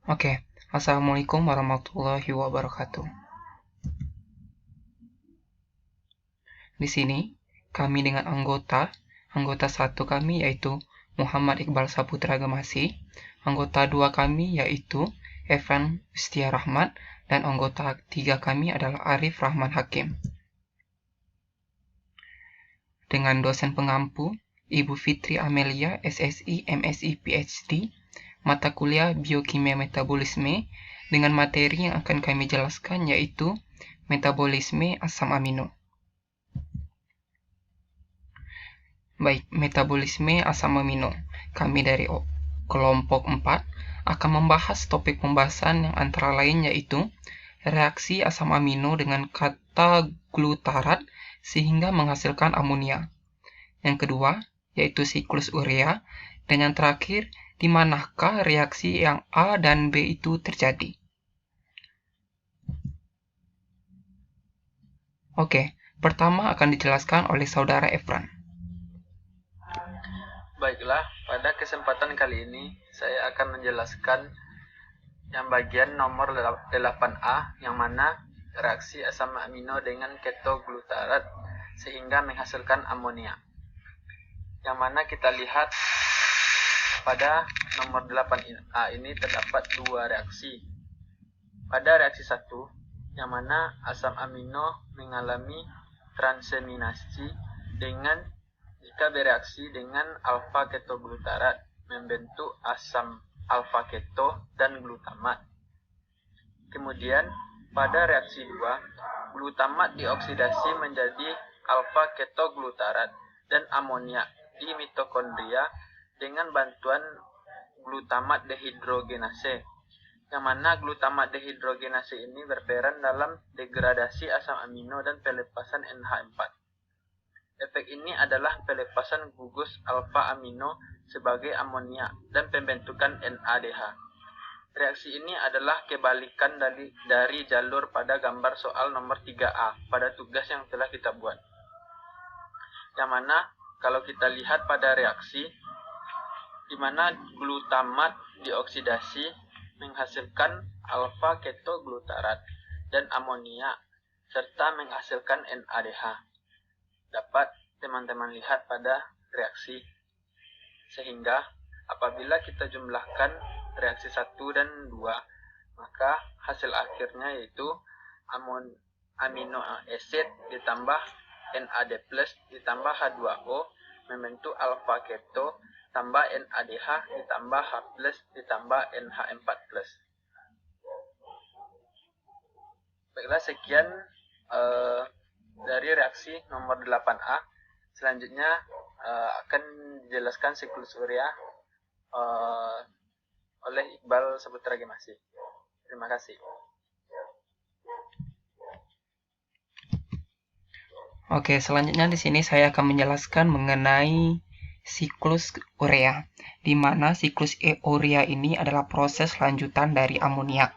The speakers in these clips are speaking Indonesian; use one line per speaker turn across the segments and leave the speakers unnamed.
Oke, Assalamualaikum warahmatullahi wabarakatuh. Di sini, kami dengan anggota satu kami yaitu Muhammad Iqbal Saputra Gemasi, anggota dua kami yaitu Evan Ustia Rahmat, dan anggota tiga kami adalah Arif Rahman Hakim. Dengan dosen pengampu, Ibu Fitri Amelia, SSI, MSI, PhD, mata kuliah Biokimia Metabolisme, dengan materi yang akan kami jelaskan yaitu metabolisme asam amino. Baik, metabolisme asam amino. Kami dari kelompok 4 akan membahas topik pembahasan yang antara lain yaitu reaksi asam amino dengan kata glutarat sehingga menghasilkan amonia. Yang kedua, yaitu siklus urea. Dan yang terakhir, di manakah reaksi yang A dan B itu terjadi. Oke, pertama akan dijelaskan oleh saudara Efran.
Baiklah, pada kesempatan kali ini saya akan menjelaskan yang bagian nomor 8A yang mana reaksi asam amino dengan ketoglutarat sehingga menghasilkan amonia. Yang mana kita lihat pada nomor 8A ini terdapat dua reaksi. Pada reaksi 1 yang mana asam amino mengalami transaminasi dengan jika bereaksi dengan alfa ketoglutarat membentuk asam alfa keto dan glutamat. Kemudian pada reaksi 2, glutamat dioksidasi menjadi alfa ketoglutarat dan amonia di mitokondria dengan bantuan glutamat dehidrogenase. Yang mana glutamat dehidrogenase ini berperan dalam degradasi asam amino dan pelepasan NH4. Efek ini adalah pelepasan gugus alfa amino sebagai amonia dan pembentukan NADH. Reaksi ini adalah kebalikan dari jalur pada gambar soal nomor 3A pada tugas yang telah kita buat. Yang mana kalau kita lihat pada reaksi di mana glutamat dioksidasi menghasilkan alfa ketoglutarat dan amonia serta menghasilkan NADH. Dapat teman-teman lihat pada reaksi. Sehingga apabila kita jumlahkan reaksi 1 dan 2, maka hasil akhirnya yaitu amino acid ditambah NAD+ ditambah H2O membentuk alfa keto tambah NADH ditambah H+ ditambah NH4+. Baiklah, sekian dari reaksi nomor 8A. Selanjutnya akan dijelaskan siklus urea oleh Iqbal Saputra Gemasi. Terima kasih.
Oke, selanjutnya di sini saya akan menjelaskan mengenai siklus urea, di mana siklus urea ini adalah proses lanjutan dari amoniak.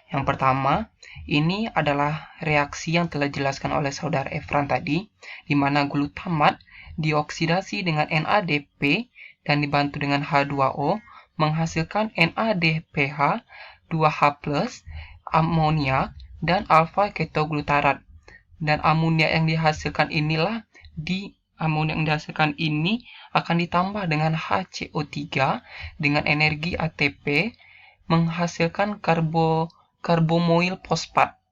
Yang pertama, ini adalah reaksi yang telah dijelaskan oleh saudara Efran tadi, di mana glutamat dioksidasi dengan NADP dan dibantu dengan H2O menghasilkan NADPH, 2H+, amoniak, dan alfa ketoglutarat. Dan amoniak yang dihasilkan ini akan ditambah dengan HCO3 dengan energi ATP menghasilkan karbomoil fosfat.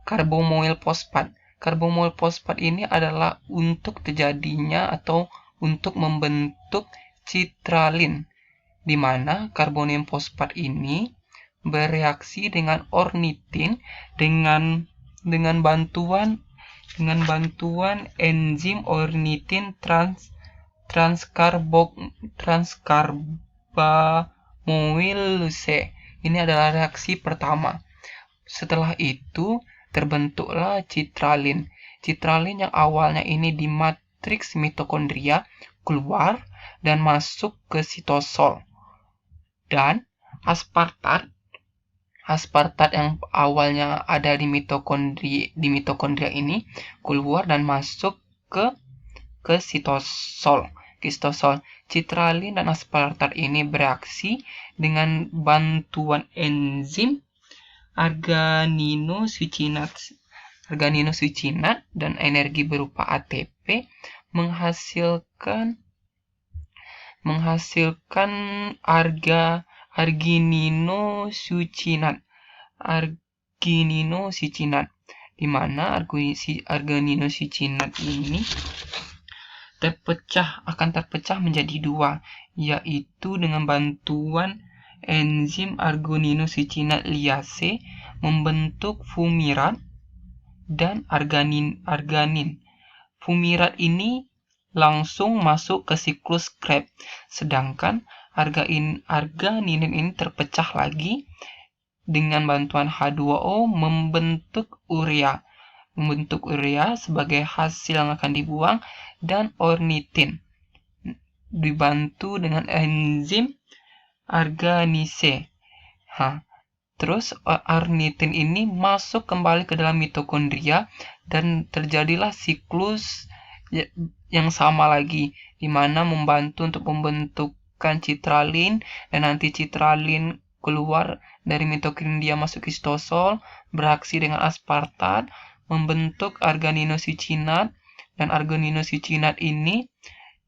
Karbomoil fosfat ini adalah untuk terjadinya atau untuk membentuk citralin, di mana karbomoil fosfat ini bereaksi dengan ornitin dengan bantuan enzim ornitin transkarbomoilase. Ini adalah reaksi pertama. Setelah itu terbentuklah citralin. Citralin yang awalnya ini di matriks mitokondria keluar dan masuk ke sitosol. Dan aspartat yang awalnya ada di mitokondria ini keluar dan masuk ke sitosol. Citralin dan aspartat ini bereaksi dengan bantuan enzim arganinosuccinat dan energi berupa ATP menghasilkan argininosuccinat, di mana argininosuccinat ini akan terpecah menjadi dua, yaitu dengan bantuan enzim argininosuccinat liase membentuk fumirat dan arganin. Fumirat ini langsung masuk ke siklus Krebs, sedangkan arganin ini terpecah lagi dengan bantuan H2O membentuk urea sebagai hasil yang akan dibuang, dan ornitin dibantu dengan enzim arganise. Terus ornitin ini masuk kembali ke dalam mitokondria dan terjadilah siklus yang sama lagi, di mana membantu untuk pembentukan citralin, dan nanti citralin keluar dari mitokondria masuk ke sitosol, bereaksi dengan aspartat, membentuk arganinosuccinat, dan arganinosuccinat ini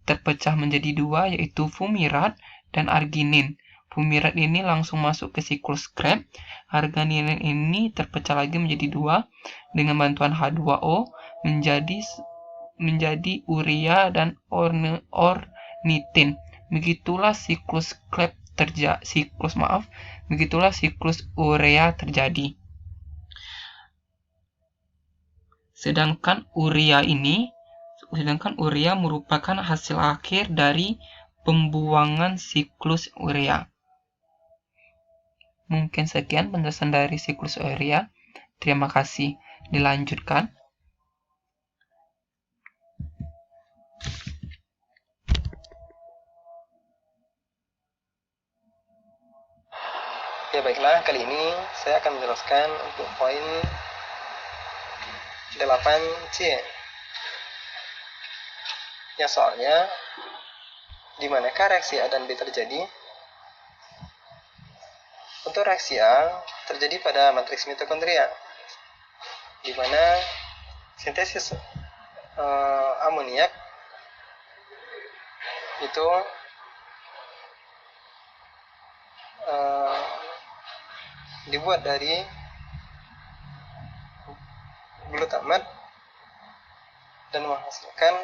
terpecah menjadi dua, yaitu fumirat dan arginin. Fumirat ini langsung masuk ke siklus Krebs, arginin ini terpecah lagi menjadi dua dengan bantuan H2O menjadi urea dan ornitin. Begitulah siklus Krebs begitulah siklus urea terjadi. Sedangkan urea merupakan hasil akhir dari pembuangan siklus urea. Mungkin sekian penjelasan dari siklus urea. Terima kasih. Dilanjutkan.
Ya baiklah, kali ini saya akan menjelaskan untuk poin 8C. Yang soalnya, di manakah reaksi A dan B terjadi? Untuk reaksi A terjadi pada matriks mitokondria, di mana sintesis amoniak itu dibuat dari glutamat dan menghasilkan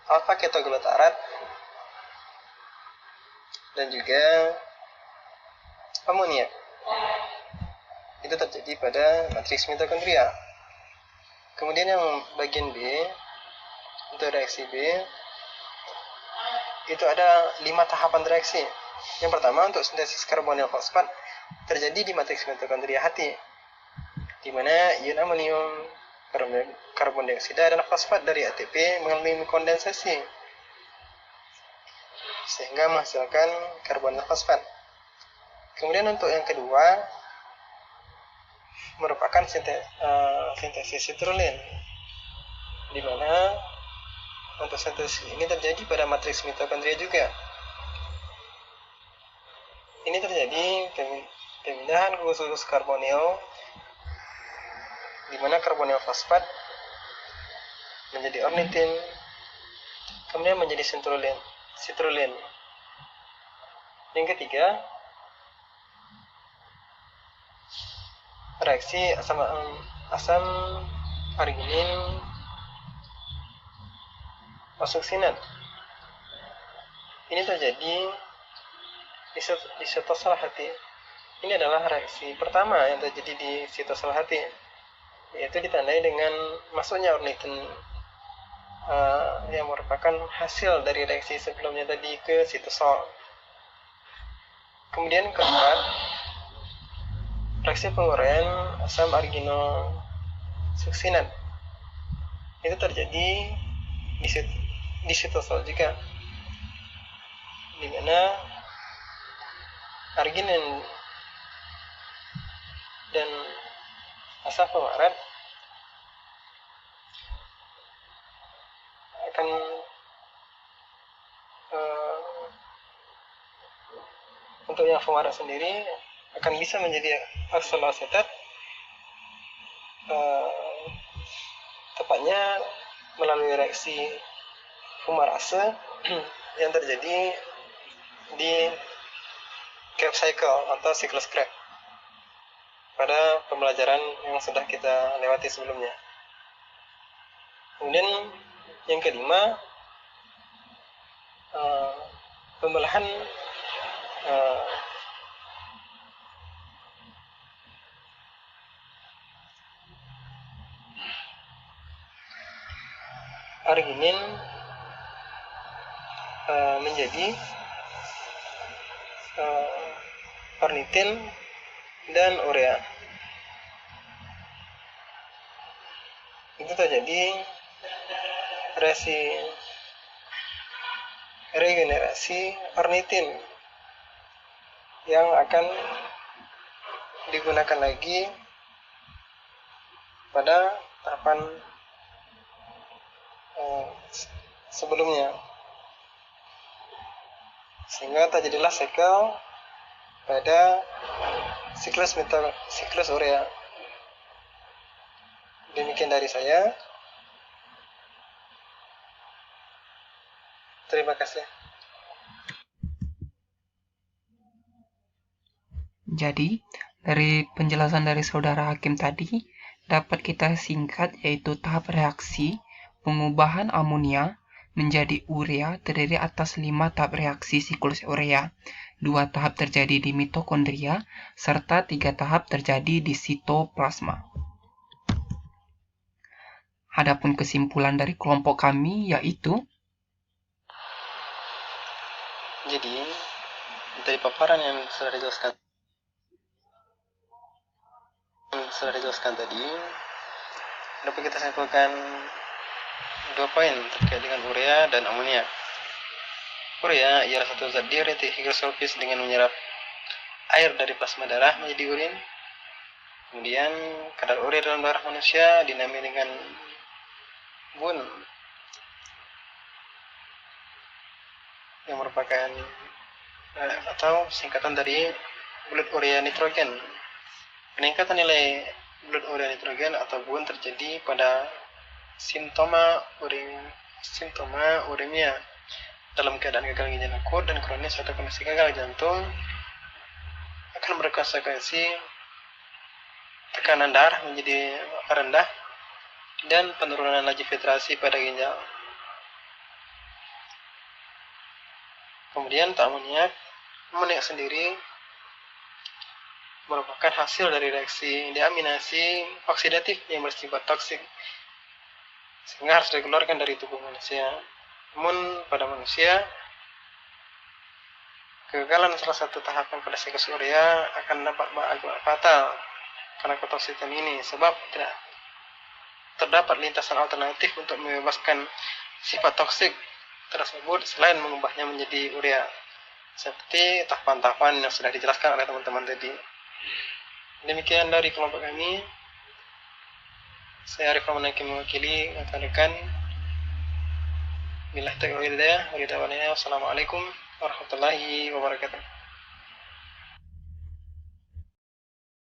alfa ketoglutarat dan juga amoniak. Itu terjadi pada matriks mitokondria. Kemudian yang bagian B, untuk reaksi B itu ada 5 tahapan reaksi. Yang pertama, untuk sintesis karbonil fosfat terjadi di matriks mitokondria hati, di mana ion amonium, karbon dioksida, dan fosfat dari ATP mengalami kondensasi sehingga menghasilkan karbonil fosfat. Kemudian untuk yang kedua merupakan sintesis citrulin, di mana untuk sintesis ini terjadi pada matriks mitokondria juga. Ini terjadi pemindahan gugus karbonil, di mana karbonil fosfat menjadi ornitin, kemudian menjadi citrulin. Yang ketiga, reaksi asam arginin osuksinat. Ini terjadi di sitosol hati. Ini adalah reaksi pertama yang terjadi di sitosol hati, yaitu ditandai dengan masuknya ornitin yang merupakan hasil dari reaksi sebelumnya tadi ke sitosol. Kemudian keempat, reaksi penguraian asam arginosuksinat. Itu terjadi di sitosol juga, di mana arginin dan asam fumarat akan untuk yang fumarat sendiri akan bisa menjadi oksaloasetat tepatnya melalui reaksi fumarase yang terjadi di Krebs cycle atau siklus Krebs pada pembelajaran yang sudah kita lewati sebelumnya. Kemudian yang kelima, pembelahan arginin menjadi ornitin dan urea. Itu terjadi regenerasi ornitin yang akan digunakan lagi pada tahapan sebelumnya, sehingga terjadilah sikel pada siklus urea. Demikian dari saya. Terima kasih.
Jadi, dari penjelasan dari saudara Hakim tadi, dapat kita singkat yaitu tahap reaksi pengubahan amonia menjadi urea terdiri atas 5 tahap reaksi siklus urea. 2 tahap terjadi di mitokondria, serta 3 tahap terjadi di sitoplasma. Adapun kesimpulan dari kelompok kami yaitu,
jadi dari paparan yang sudah dijelaskan tadi, dapat kita simpulkan 2 poin terkait dengan urea dan amonia. Urea ialah satu zat diuretik higroskolopis dengan menyerap air dari plasma darah menjadi urin. Kemudian kadar urea dalam darah manusia dinamai dengan BUN, yang merupakan atau singkatan dari blood urea nitrogen. Peningkatan nilai blood urea nitrogen atau BUN terjadi pada simptoma uremia dalam keadaan gagal ginjal akut dan kronis atau kondisi gagal jantung, akan berkonsekuensi tekanan darah menjadi rendah dan penurunan laju filtrasi pada ginjal. Kemudian amoniak sendiri merupakan hasil dari reaksi deaminasi oksidatif yang bersifat toksik, sehingga harus dikeluarkan dari tubuh manusia. Namun pada manusia, kegagalan salah satu tahapan pada siklus urea akan dapat berakibat fatal karena ketoksikan ini, sebab tidak terdapat lintasan alternatif untuk membebaskan sifat toksik tersebut selain mengubahnya menjadi urea, seperti tahapan-tahapan yang sudah dijelaskan oleh teman-teman tadi. Demikian dari kelompok kami. Saya Arif Rahman Hakim mewakili rekan-rekan. Billahi taufiq wal hidayah. Wassalamualaikum warahmatullahi wabarakatuh.